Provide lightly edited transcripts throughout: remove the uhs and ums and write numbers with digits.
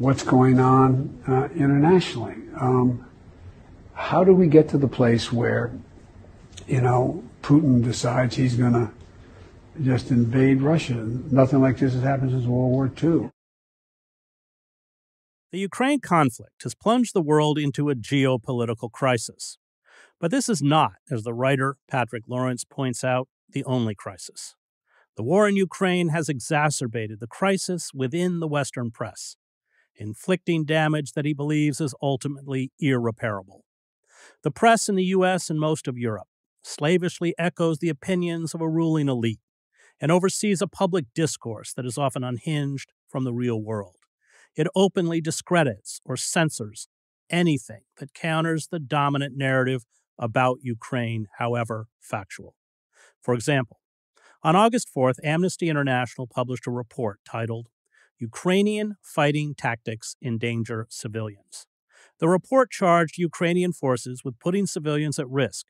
what's going on internationally. How do we get to the place where, Putin decides he's going to just invade Russia? Nothing like this has happened since World War II. The Ukraine conflict has plunged the world into a geopolitical crisis. But this is not, as the writer Patrick Lawrence points out, the only crisis. The war in Ukraine has exacerbated the crisis within the Western press, inflicting damage that he believes is ultimately irreparable. The press in the U.S. and most of Europe slavishly echoes the opinions of a ruling elite and oversees a public discourse that is often unhinged from the real world. It openly discredits or censors anything that counters the dominant narrative about Ukraine, however factual. For example, on August 4th, Amnesty International published a report titled Ukrainian Fighting Tactics Endanger Civilians. The report charged Ukrainian forces with putting civilians at risk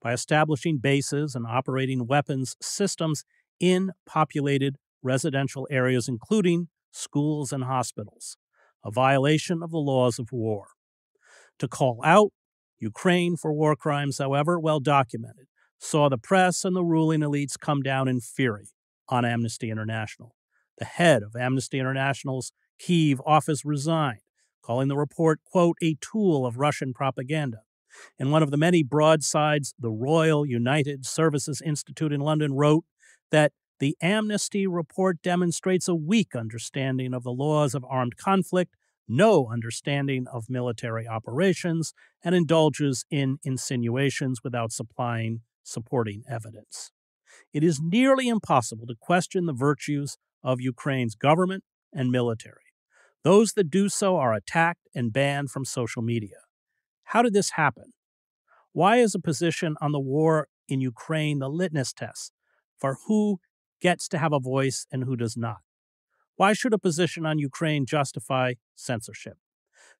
by establishing bases and operating weapons systems in populated residential areas, including schools and hospitals, a violation of the laws of war. To call out Ukraine for war crimes, however well documented, saw the press and the ruling elites come down in fury on Amnesty International. The head of Amnesty International's Kyiv office resigned, calling the report, quote, a tool of Russian propaganda. In one of the many broadsides, the Royal United Services Institute in London wrote that the Amnesty report demonstrates a weak understanding of the laws of armed conflict, no understanding of military operations, and indulges in insinuations without supplying supporting evidence. It is nearly impossible to question the virtues of Ukraine's government and military. Those that do so are attacked and banned from social media. How did this happen? Why is a position on the war in Ukraine the litmus test for who gets to have a voice and who does not? Why should a position on Ukraine justify censorship?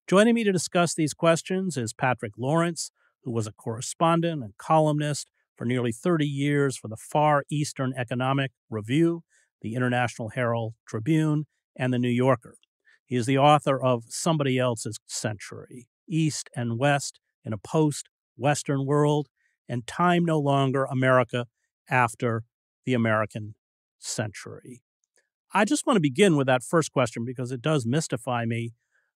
Joining me to discuss these questions is Patrick Lawrence, who was a correspondent and columnist for nearly 30 years for the Far Eastern Economic Review, the International Herald Tribune, and the New Yorker. He is the author of Somebody Else's Century, East and West in a Post-Western World, and Time No Longer America After the American Century. I just want to begin with that first question because it does mystify me.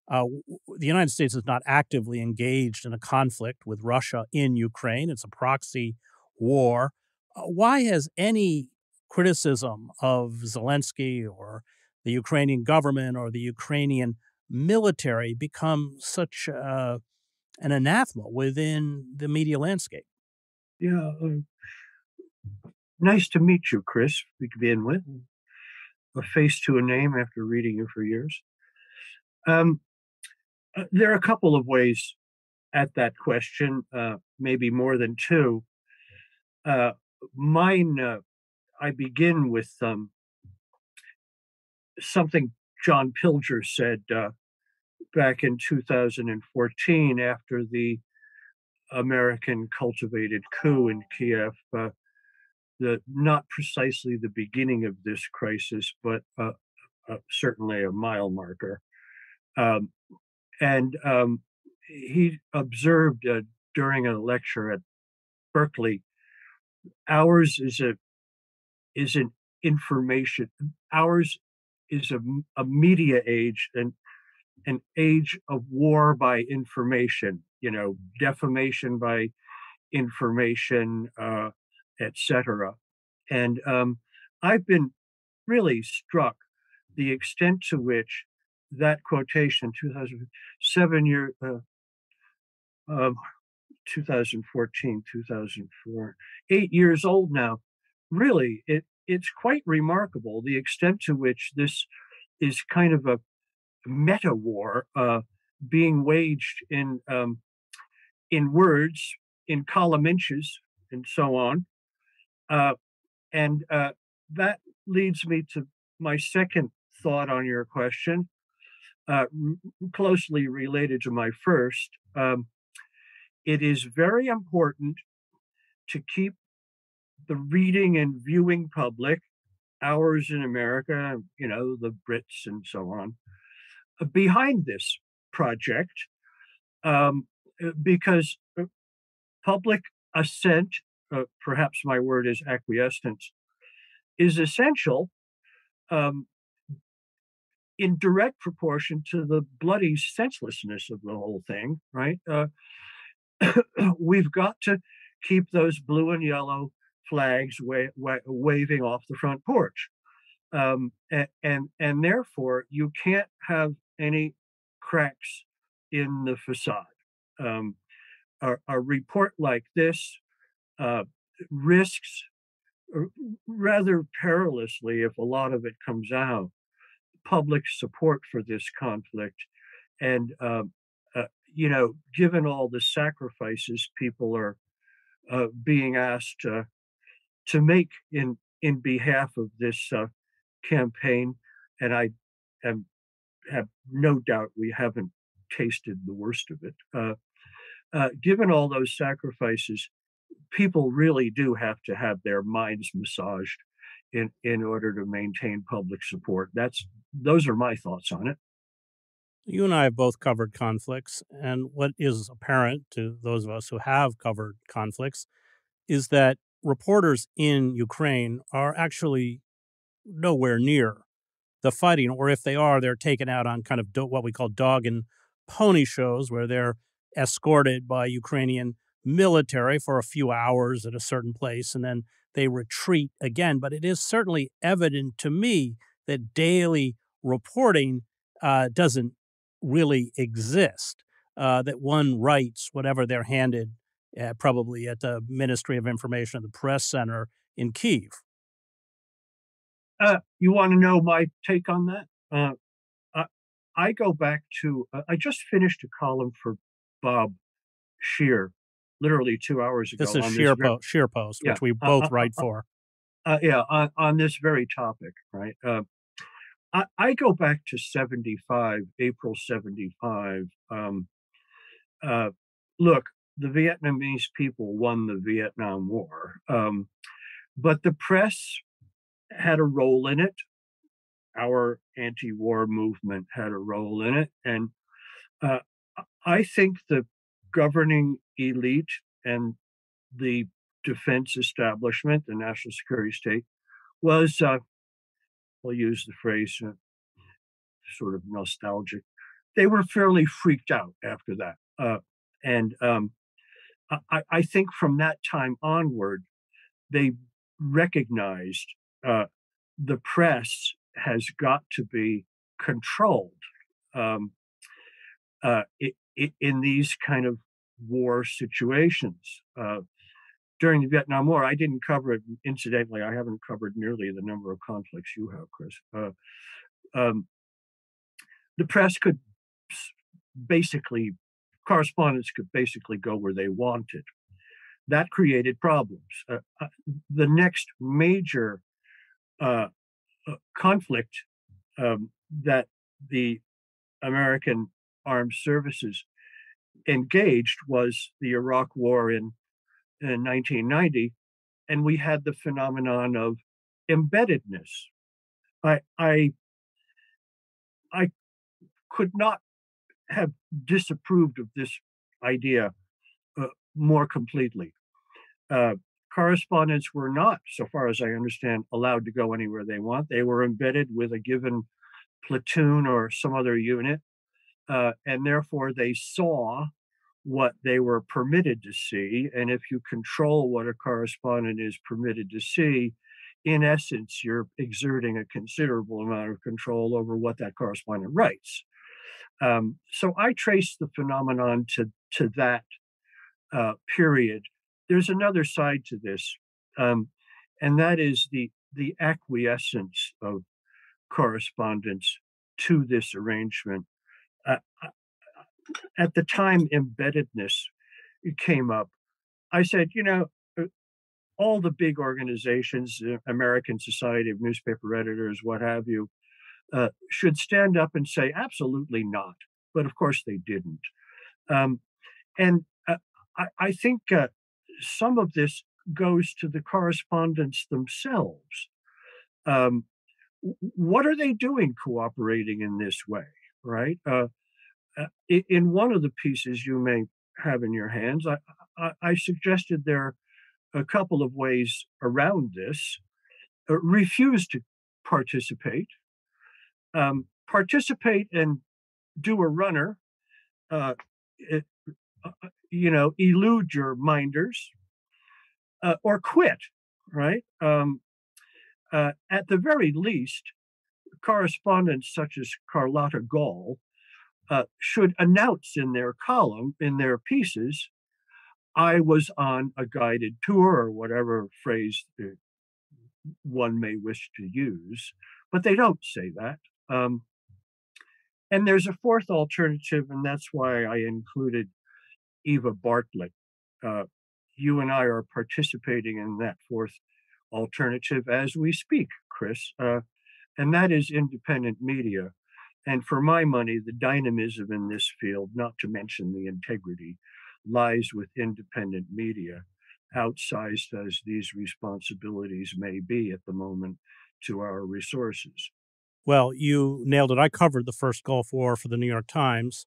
The United States is not actively engaged in a conflict with Russia in Ukraine. It's a proxy war. Why has any criticism of Zelensky or the Ukrainian government or the Ukrainian military become such an anathema within the media landscape? Yeah. Nice to meet you, Chris, to begin with. A face to a name after reading you for years. There are a couple of ways at that question, maybe more than two. Mine, I begin with something John Pilger said back in 2014 after the American cultivated coup in Kiev, not precisely the beginning of this crisis, but certainly a mile marker. And he observed during a lecture at Berkeley, ours is an information. Ours is a media age and an age of war by information. Defamation by information, etc. And I've been really struck the extent to which that quotation, 2014, 2004, 8 years old now, really, it's quite remarkable the extent to which this is kind of a meta war being waged in words, in column inches, and so on. And that leads me to my second thought on your question, closely related to my first. It is very important to keep the reading and viewing public, ours in America, the Brits and so on, behind this project, because public assent, perhaps my word is acquiescence, is essential, um, in direct proportion to the bloody senselessness of the whole thing, right? We've got to keep those blue and yellow flags waving off the front porch. And therefore, you can't have any cracks in the facade. Um, a report like this risks, rather perilously, if a lot of it comes out, public support for this conflict. And, given all the sacrifices people are being asked to make in behalf of this campaign, and I am, have no doubt we haven't tasted the worst of it. Given all those sacrifices, people really do have to have their minds massaged in order to maintain public support. Those are my thoughts on it. You and I have both covered conflicts, and what is apparent to those of us who have covered conflicts is that reporters in Ukraine are actually nowhere near the fighting, or if they are, they're taken out on kind of what we call dog and pony shows, where they're escorted by Ukrainian military for a few hours at a certain place, and then they retreat again. But it is certainly evident to me that daily reporting doesn't really exist, that one writes whatever they're handed, probably at the Ministry of Information, the Press Center in Kyiv. You want to know my take on that? I, I go back to, I just finished a column for Bob Shear literally 2 hours ago. This is on Shear Post, yeah, which we both write for. On this very topic, right? I go back to 75, April 75. Look, the Vietnamese people won the Vietnam War, but the press had a role in it. Our anti-war movement had a role in it. And I think the governing elite and the defense establishment, the national security state, was, we'll use the phrase, sort of nostalgic. They were fairly freaked out after that. I think from that time onward, they recognized the press has got to be controlled in these kind of war situations. During the Vietnam War, I didn't cover it. Incidentally, I haven't covered nearly the number of conflicts you have, Chris. The press could basically, correspondents could basically go where they wanted. That created problems. The next major conflict that the American armed services engaged was the Iraq War in 1990, and we had the phenomenon of embeddedness. I could not have disapproved of this idea more completely. Correspondents were not, so far as I understand, allowed to go anywhere they want. They were embedded with a given platoon or some other unit, and therefore they saw what they were permitted to see. And if you control what a correspondent is permitted to see, in essence, you're exerting a considerable amount of control over what that correspondent writes. So I trace the phenomenon to that period. There's another side to this, and that is the acquiescence of correspondence to this arrangement. At the time embeddedness came up, I said, all the big organizations, American Society of Newspaper Editors, what have you, should stand up and say, absolutely not. But of course they didn't. I think some of this goes to the correspondents themselves. What are they doing cooperating in this way? right? In one of the pieces you may have in your hands, I suggested there are a couple of ways around this. Refuse to participate. Participate and do a runner. Uh, it, elude your minders, or quit. Right. At the very least, correspondents such as Carlotta Gall should announce in their column, in their pieces, I was on a guided tour, or whatever phrase one may wish to use, but they don't say that. And there's a fourth alternative, and that's why I included Eva Bartlett. Uh, you and I are participating in that fourth alternative as we speak, Chris, and that is independent media. And for my money, the dynamism in this field, not to mention the integrity, lies with independent media, outsized as these responsibilities may be at the moment to our resources. Well, you nailed it. I covered the first Gulf War for the New York Times.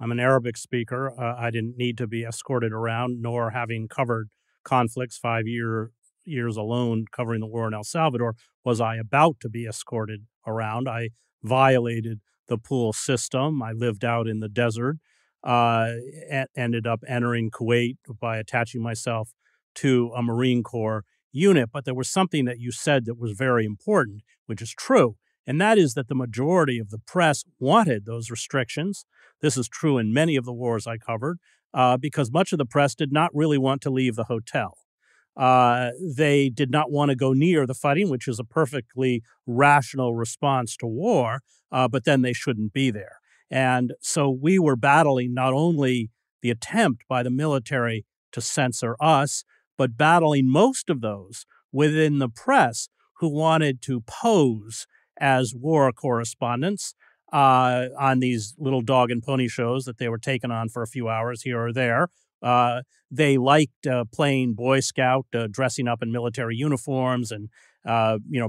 I'm an Arabic speaker. I didn't need to be escorted around, nor having covered conflicts 5 years alone covering the war in El Salvador, was I about to be escorted around. I violated the pool system. I lived out in the desert, ended up entering Kuwait by attaching myself to a Marine Corps unit. But there was something that you said that was very important, which is true. And that is that the majority of the press wanted those restrictions. This is true in many of the wars I covered, because much of the press did not really want to leave the hotel. They did not want to go near the fighting, which is a perfectly rational response to war, but then they shouldn't be there. And so we were battling not only the attempt by the military to censor us, but battling most of those within the press who wanted to pose as war correspondents on these little dog and pony shows that they were taken on for a few hours here or there. They liked playing Boy Scout, dressing up in military uniforms and,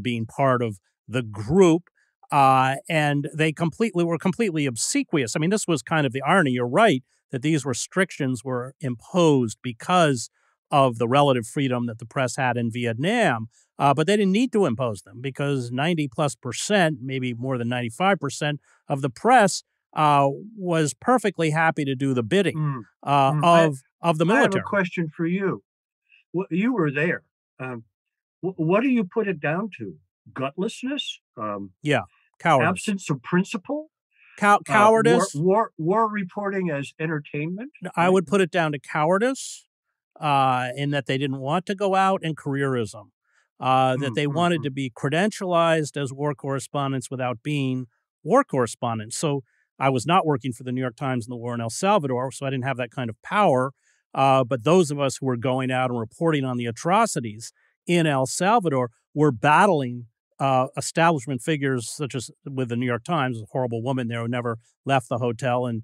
being part of the group. And they were completely obsequious. I mean, this was kind of the irony. You're right that these restrictions were imposed because of the relative freedom that the press had in Vietnam. But they didn't need to impose them because 90+%, maybe more than 95% of the press was perfectly happy to do the bidding of the military. I have a question for you. You were there. What do you put it down to? Gutlessness? Yeah, cowardice. Absence of principle? Cowardice. War reporting as entertainment? I would put it down to cowardice, in that they didn't want to go out, and careerism. That they wanted to be credentialized as war correspondents without being war correspondents. So I was not working for the New York Times in the war in El Salvador, so I didn't have that kind of power. But those of us who were going out and reporting on the atrocities in El Salvador were battling establishment figures such as with the New York Times, a horrible woman there who never left the hotel and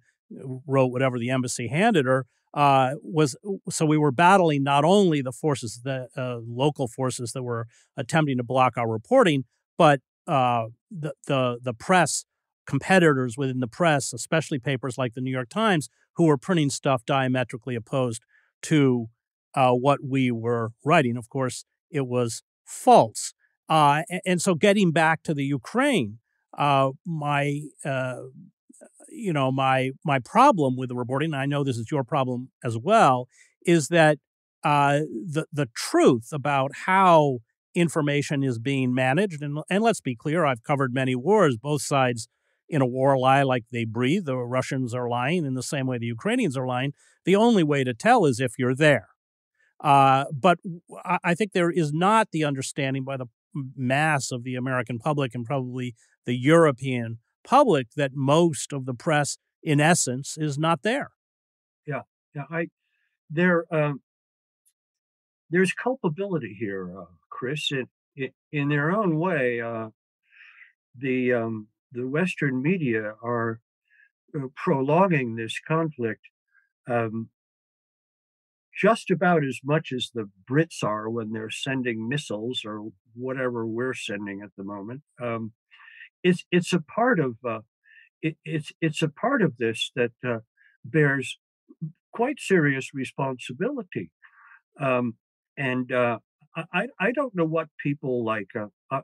wrote whatever the embassy handed her. So we were battling not only the forces, the local forces that were attempting to block our reporting, but the press, competitors within the press, especially papers like the New York Times, who were printing stuff diametrically opposed to what we were writing. Of course, it was false. And so getting back to the Ukraine, my problem with the reporting, and I know this is your problem as well, is that the truth about how information is being managed, and let's be clear, I've covered many wars. Both sides in a war lie like they breathe. The Russians are lying in the same way the Ukrainians are lying. The only way to tell is if you're there. But I think there is not the understanding by the mass of the American public and probably the European public that most of the press, in essence, is not there. Yeah. There's culpability here, Chris. In their own way, the Western media are prolonging this conflict just about as much as the Brits are when they're sending missiles or whatever we're sending at the moment. It's a part of it's a part of this that bears quite serious responsibility. Um, and I don't know what people like.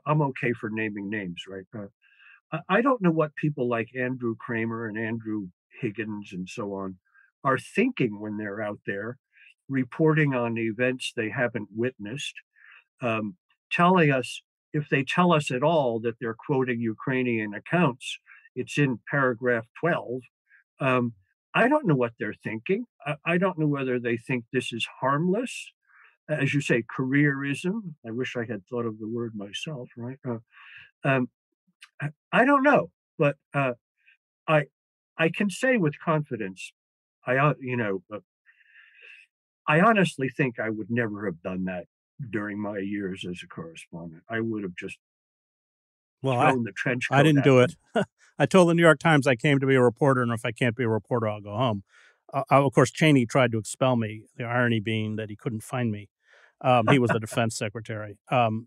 I'm okay for naming names, right? I don't know what people like Andrew Kramer and Andrew Higgins and so on are thinking when they're out there reporting on events they haven't witnessed, um, telling us, if they tell us at all that they're quoting Ukrainian accounts, it's in paragraph 12. Um, I don't know what they're thinking. I don't know whether they think this is harmless, as you say, careerism. I wish I had thought of the word myself, right? Um, I don't know, but I I can say with confidence, you know, I honestly think I would never have done that during my years as a correspondent. I would have just Well, thrown the trench I coat didn't at do it. them. I told the New York Times I came to be a reporter, and if I can't be a reporter, I'll go home. Of course, Cheney tried to expel me, the irony being that he couldn't find me. He was the defense secretary.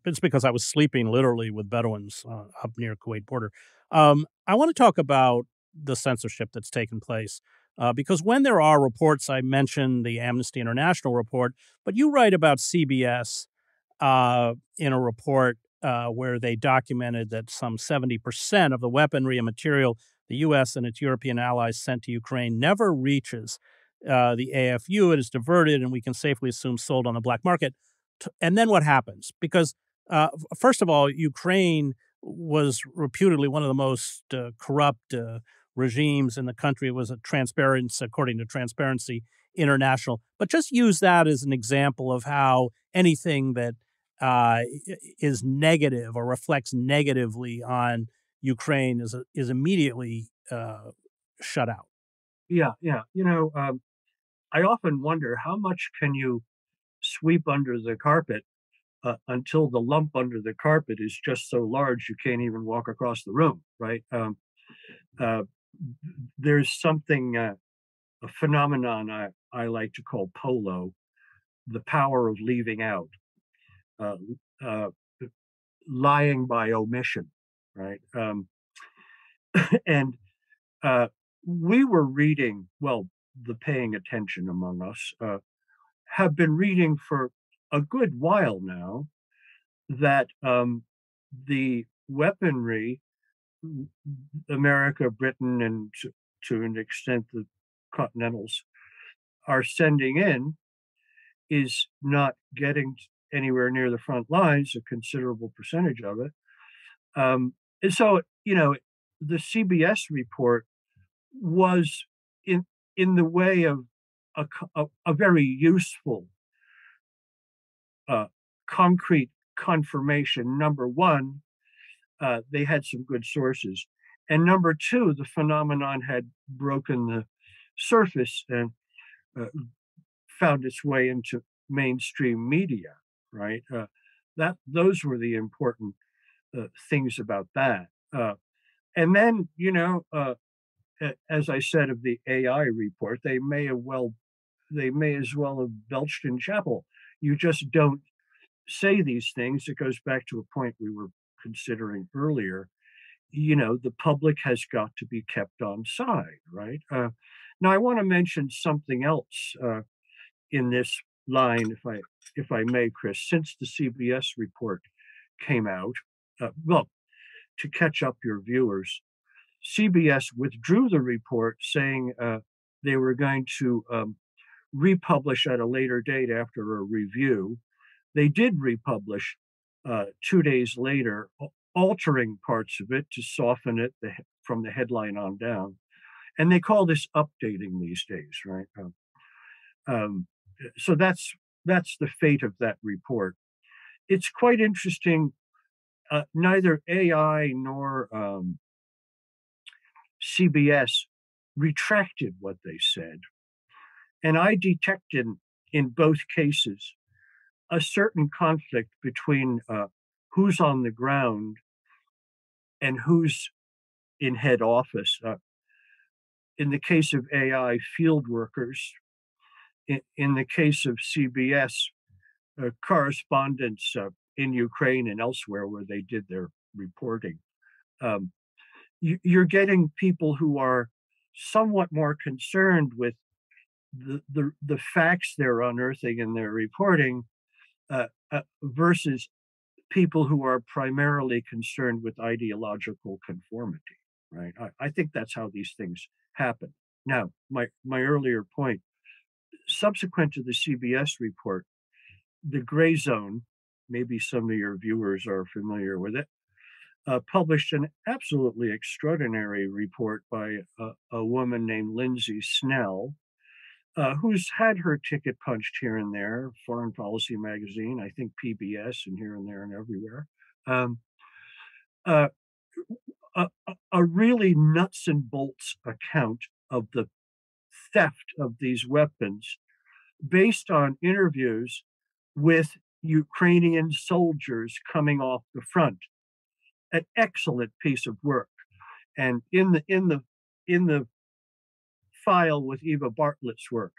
It's because I was sleeping literally with Bedouins up near Kuwait border. I want to talk about the censorship that's taken place because when there are reports, I mentioned the Amnesty International report, but you write about CBS in a report where they documented that some 70% of the weaponry and material the U.S. and its European allies sent to Ukraine never reaches the AFU. It is diverted, and we can safely assume sold on the black market. And then what happens? Because, first of all, Ukraine was reputedly one of the most corrupt regimes in the country. It was a transparency, according to Transparency International. But just use that as an example of how anything that is negative or reflects negatively on Ukraine is immediately shut out. Yeah, yeah. I often wonder how much can you sweep under the carpet until the lump under the carpet is just so large you can't even walk across the room, right? Uh, there's something, a phenomenon I like to call polo, the power of leaving out, uh, uh, lying by omission, right? And we were reading, well, the paying attention among us have been reading for a good while now that the weaponry America, Britain, and to an extent the Continentals are sending in is not getting anywhere near the front lines, a considerable percentage of it. And so, the CBS report was in in the way of a very useful, uh, concrete confirmation. Number one, they had some good sources, and number two, the phenomenon had broken the surface and uh, found its way into mainstream media. Right, that those were the important things about that. And then, as I said of the AI report, they may as well have belched in chapel. You just don't say these things. It goes back to a point we were considering earlier. The public has got to be kept on side, right? Now, I want to mention something else in this line, if I may, Chris. Since the CBS report came out, well, to catch up your viewers, CBS withdrew the report, saying they were going to republish at a later date after a review. They did republish 2 days later, altering parts of it to soften it from the headline on down. And they call this updating these days, right? Um, so that's the fate of that report. It's quite interesting. Neither AI nor CBS retracted what they said. And I detected in both cases a certain conflict between who's on the ground and who's in head office. In the case of AI, field workers. In the case of CBS, correspondents in Ukraine and elsewhere where they did their reporting. Um, you're getting people who are somewhat more concerned with the facts they're unearthing in their reporting versus people who are primarily concerned with ideological conformity, right? I think that's how these things happen. Now, my earlier point, subsequent to the CBS report, the Gray Zone, maybe some of your viewers are familiar with it, published an absolutely extraordinary report by a woman named Lindsay Snell, who's had her ticket punched here and there, Foreign Policy Magazine, I think PBS, and here and there and everywhere. Uh, a really nuts and bolts account of the theft of these weapons based on interviews with Ukrainian soldiers coming off the front. An excellent piece of work. And in the file with Eva Bartlett's work,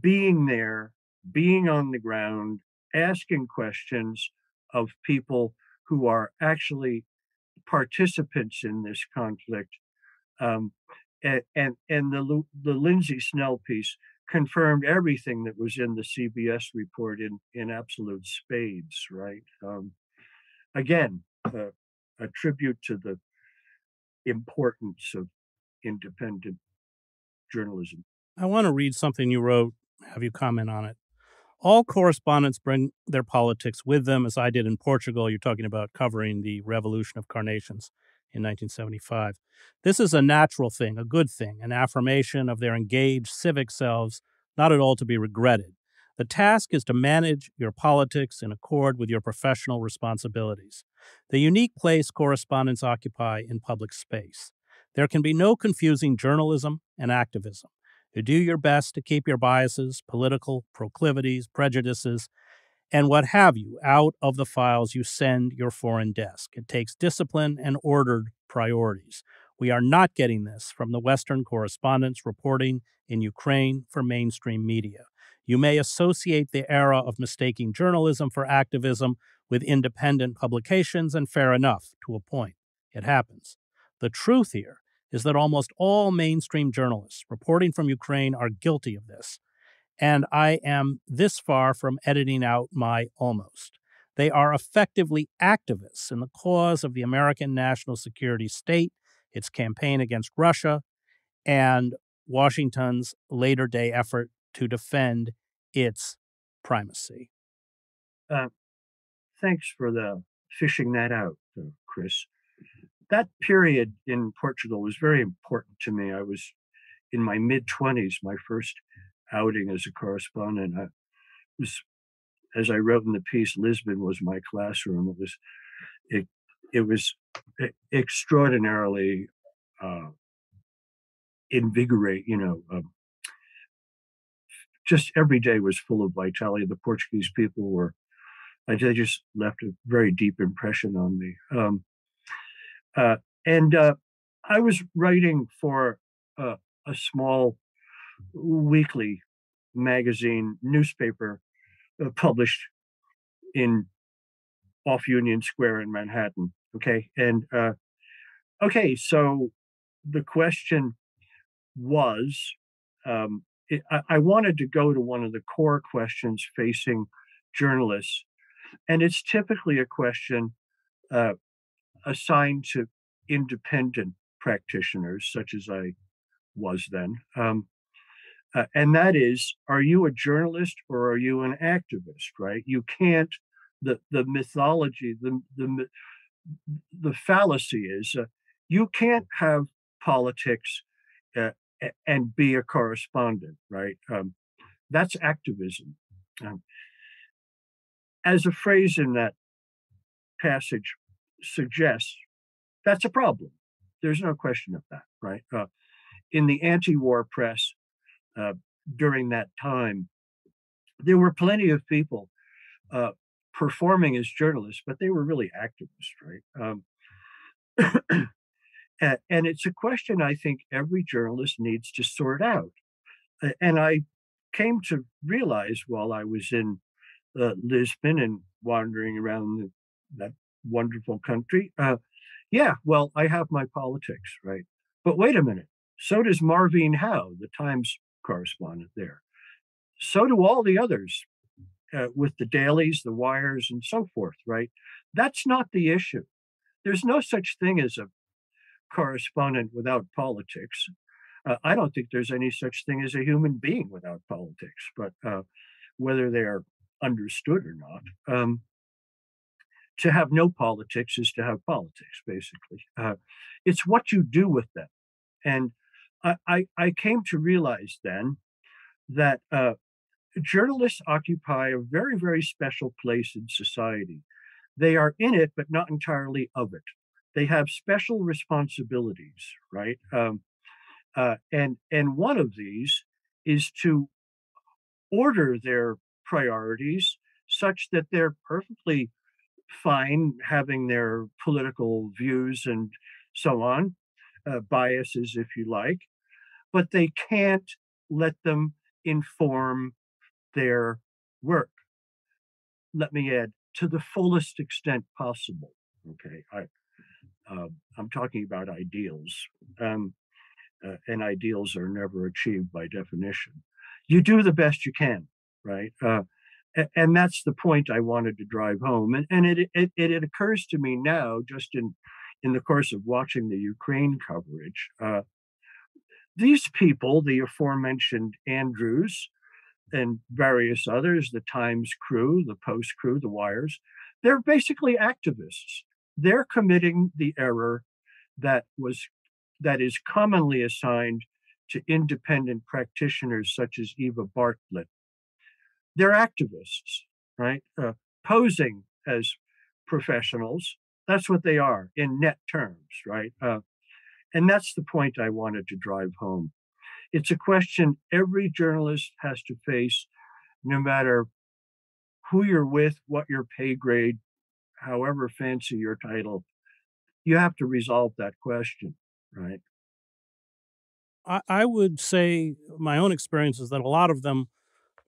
being there, being on the ground, asking questions of people who are actually participants in this conflict, and the Lindsay Snell piece confirmed everything that was in the CBS report in absolute spades, right? Again, a tribute to the importance of independent journalism. I want to read something you wrote, have you comment on it. All correspondents bring their politics with them, as I did in Portugal. You're talking about covering the Revolution of Carnations in 1975. This is a natural thing, a good thing, an affirmation of their engaged civic selves, not at all to be regretted. The task is to manage your politics in accord with your professional responsibilities, the unique place correspondents occupy in public space. There can be no confusing journalism and activism. You do your best to keep your biases, political proclivities, prejudices, and what have you out of the files you send your foreign desk. It takes discipline and ordered priorities. We are not getting this from the Western correspondents reporting in Ukraine for mainstream media. You may associate the era of mistaking journalism for activism with independent publications, and fair enough, to a point. It happens. The truth here is that almost all mainstream journalists reporting from Ukraine are guilty of this. And I am this far from editing out my almost. They are effectively activists in the cause of the American national security state, its campaign against Russia, and Washington's later-day effort to defend its primacy. Thanks for fishing that out, Chris. That period in Portugal was very important to me. I was in my mid-20s, my first outing as a correspondent. As I wrote in the piece, Lisbon was my classroom. It was extraordinarily invigorating. Just every day was full of vitality. The Portuguese people they just left a very deep impression on me. And I was writing for a small weekly magazine newspaper published off Union Square in Manhattan. Okay. And so the question was, I wanted to go to one of the core questions facing journalists. And it's typically a question assigned to independent practitioners, such as I was then. And that is, are you a journalist or are you an activist, right? You can't, the mythology, the fallacy is, you can't have politics and be a correspondent, right? That's activism. As a phrase in that passage suggests, that's a problem. There's no question of that, right? In the anti-war press during that time, there were plenty of people performing as journalists, but they were really activists, right? And it's a question I think every journalist needs to sort out. And I came to realize while I was in Lisbon and wandering around that wonderful country, Yeah, well, I have my politics, right? But wait a minute. So does Marvin Howe, the Times correspondent there. So do all the others with the dailies, the wires, and so forth, right? That's not the issue. There's no such thing as a correspondent without politics. I don't think there's any such thing as a human being without politics, but whether they're understood or not. To have no politics is to have politics, basically. It's what you do with them. And I came to realize then that journalists occupy a very, very special place in society. They are in it, but not entirely of it. They have special responsibilities, right? And one of these is to order their priorities such that they're perfectly fine having their political views and so on, biases, if you like, but they can't let them inform their work. Let me add, to the fullest extent possible. Okay, I'm talking about ideals, and ideals are never achieved by definition. You do the best you can, right? And that's the point I wanted to drive home. And it occurs to me now, just in the course of watching the Ukraine coverage, these people, the aforementioned Andrews and various others, the Times crew, the Post crew, the Wires, they're basically activists. They're committing the error that is commonly assigned to independent practitioners such as Eva Bartlett. They're activists, right? Posing as professionals. That's what they are in net terms, right? And that's the point I wanted to drive home. It's a question every journalist has to face, no matter who you're with, what your pay grade, however fancy your title. You have to resolve that question, right? I would say my own experience is that a lot of them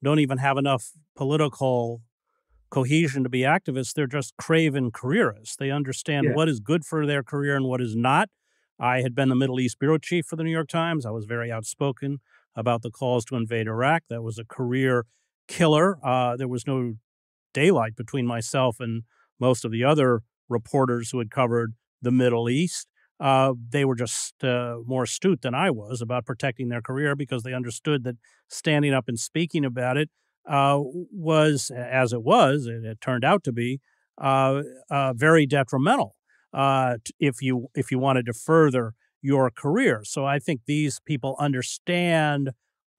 don't even have enough political cohesion to be activists. They're just craven careerists. They understand Yeah. what is good for their career and what is not. I had been the Middle East bureau chief for the New York Times. I was very outspoken about the calls to invade Iraq. That was a career killer. There was no daylight between myself and most of the other reporters who had covered the Middle East. They were just more astute than I was about protecting their career because they understood that standing up and speaking about it was, as it turned out to be, very detrimental if you wanted to further your career. So I think these people understand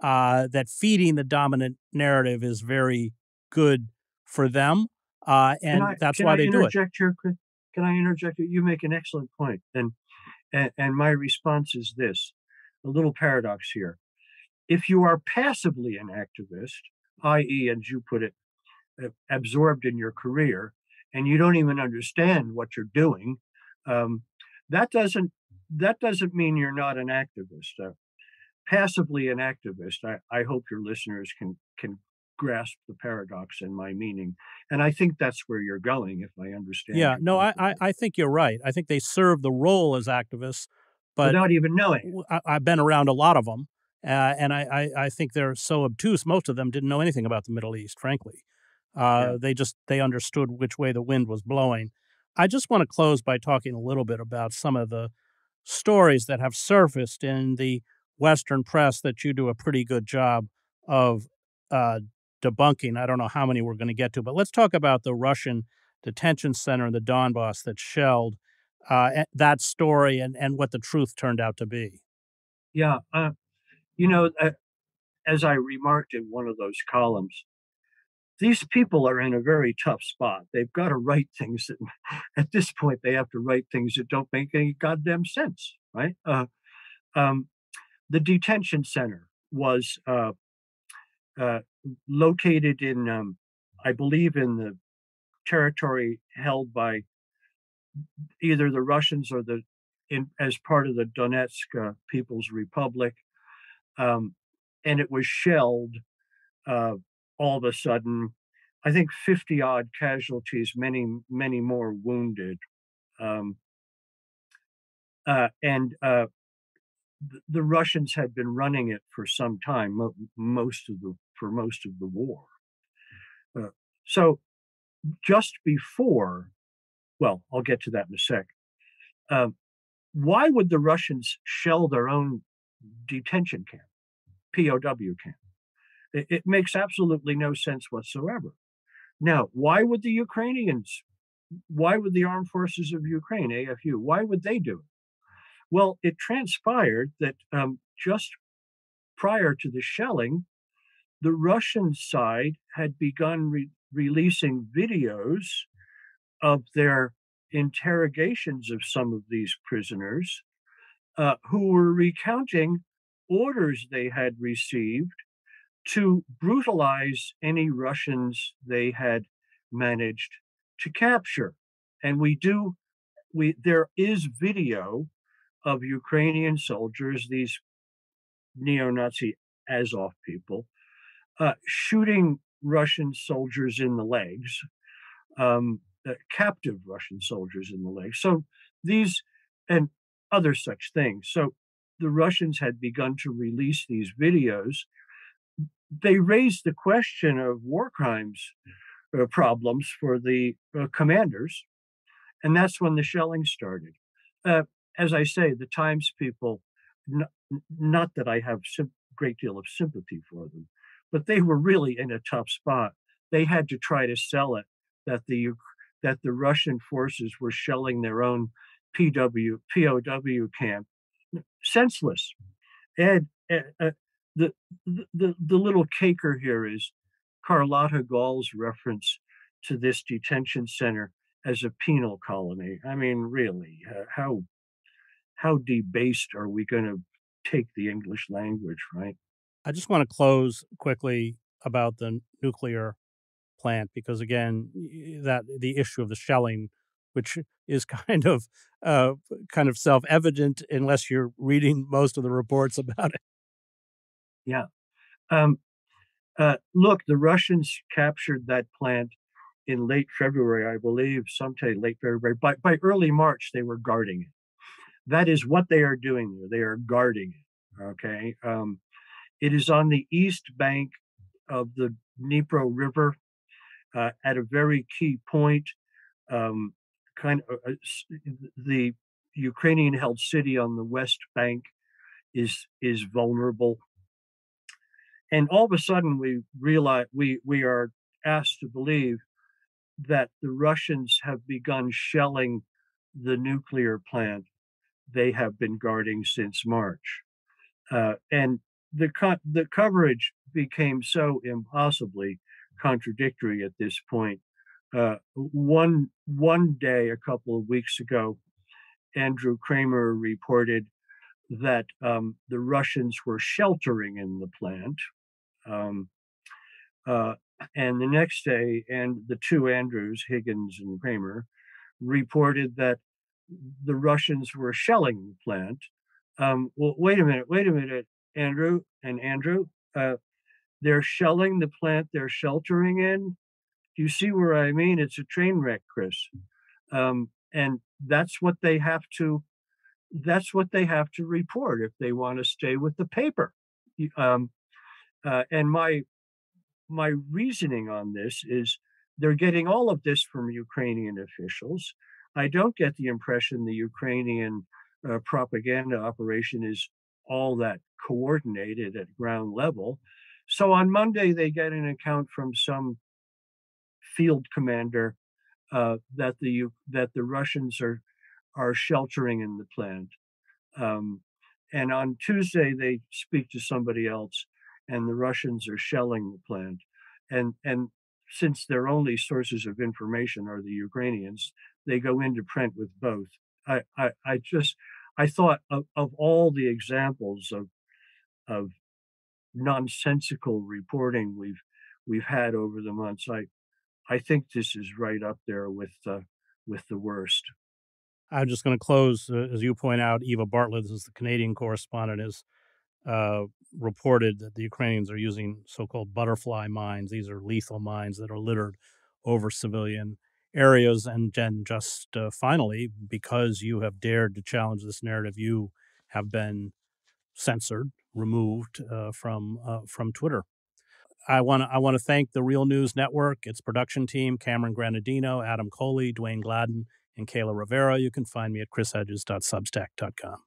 that feeding the dominant narrative is very good for them, and that's Can why I they do it. interject here, Chris? Can I interject? You make an excellent point, and my response is this: a little paradox here. If you are passively an activist, i.e., as you put it, absorbed in your career, and you don't even understand what you're doing, um, that doesn't mean you're not an activist. Passively an activist. I hope your listeners can grasp the paradox in my meaning, and I think that's where you're going, if I understand Yeah, you no, properly, I think you're right. I think they serve the role as activists, but without even knowing it. I've been around a lot of them, and I think they're so obtuse. Most of them didn't know anything about the Middle East, frankly. Yeah, They understood which way the wind was blowing. I just want to close by talking a little bit about some of the stories that have surfaced in the Western press that you do a pretty good job of uh, debunking. I don't know how many we're going to get to, but let's talk about the Russian detention center in the Donbass that shelled, that story and what the truth turned out to be. yeah. You know, as I remarked in one of those columns, these people are in a very tough spot. They've got to write things that, at this point, they have to write things that don't make any goddamn sense, right? Um, the detention center was uh, located in, I believe, in the territory held by either the Russians or as part of the Donetsk People's Republic, um, and it was shelled uh, all of a sudden. I think 50 odd casualties, many more wounded. Um, and the Russians had been running it for some time, most of the war. Uh, so just before, well, I'll get to that in a sec. Why would the Russians shell their own detention camp, POW camp? It makes absolutely no sense whatsoever. Now, why would the armed forces of Ukraine, AFU, why would they do it? Well, it transpired that just prior to the shelling, the Russian side had begun releasing videos of their interrogations of some of these prisoners who were recounting orders they had received to brutalize any Russians they had managed to capture. And there is video of Ukrainian soldiers, these neo-Nazi Azov people, shooting Russian soldiers in the legs, captive Russian soldiers in the legs. So these and other such things. So the Russians had begun to release these videos. They raised the question of war crimes problems for the commanders, and that's when the shelling started. As I say, the Times people, not that I have a great deal of sympathy for them, but they were really in a tough spot. They had to try to sell it that the Russian forces were shelling their own POW camp. Senseless. And the little caker here is Carlotta Gall's reference to this detention center as a penal colony. I mean, really, how debased are we going to take the English language, right? I just want to close quickly about the nuclear plant because, again, that the issue of the shelling, which is kind of self-evident unless you're reading most of the reports about it. Yeah. Look, the Russians captured that plant in late February, I believe, sometime late February. By early March, they were guarding it. That is what they are doing there. They are guarding it. Okay. It is on the east bank of the Dnipro River at a very key point. The Ukrainian-held city on the west bank is vulnerable. And all of a sudden, we realize we are asked to believe that the Russians have begun shelling the nuclear plant they have been guarding since March. And the coverage became so impossibly contradictory at this point. One day, a couple of weeks ago, Andrew Kramer reported that the Russians were sheltering in the plant. And the next day, and the two Andrews, Higgins and Kramer, reported that the Russians were shelling the plant. Well, wait a minute, Andrew. They're shelling the plant they're sheltering in. Do you see where I mean? It's a train wreck, Chris. And that's what they have to report if they want to stay with the paper. And my reasoning on this is they're getting all of this from Ukrainian officials. I don't get the impression the Ukrainian propaganda operation is all that coordinated at ground level. So on Monday, they get an account from some field commander that the Russians are sheltering in the plant. And on Tuesday, they speak to somebody else, and the Russians are shelling the plant. And since their only sources of information are the Ukrainians, they go into print with both. I thought of all the examples of nonsensical reporting we've had over the months. I think this is right up there with the worst. I'm just going to close, as you point out, Eva Bartlett, this is the Canadian correspondent, has reported that the Ukrainians are using so-called butterfly mines. These are lethal mines that are littered over civilian areas. And then just finally, because you have dared to challenge this narrative, you have been censored, removed from Twitter. I want to thank the Real News Network, its production team, Cameron Granadino, Adam Coley, Dwayne Gladden, and Kayla Rivera. You can find me at chrishedges.substack.com.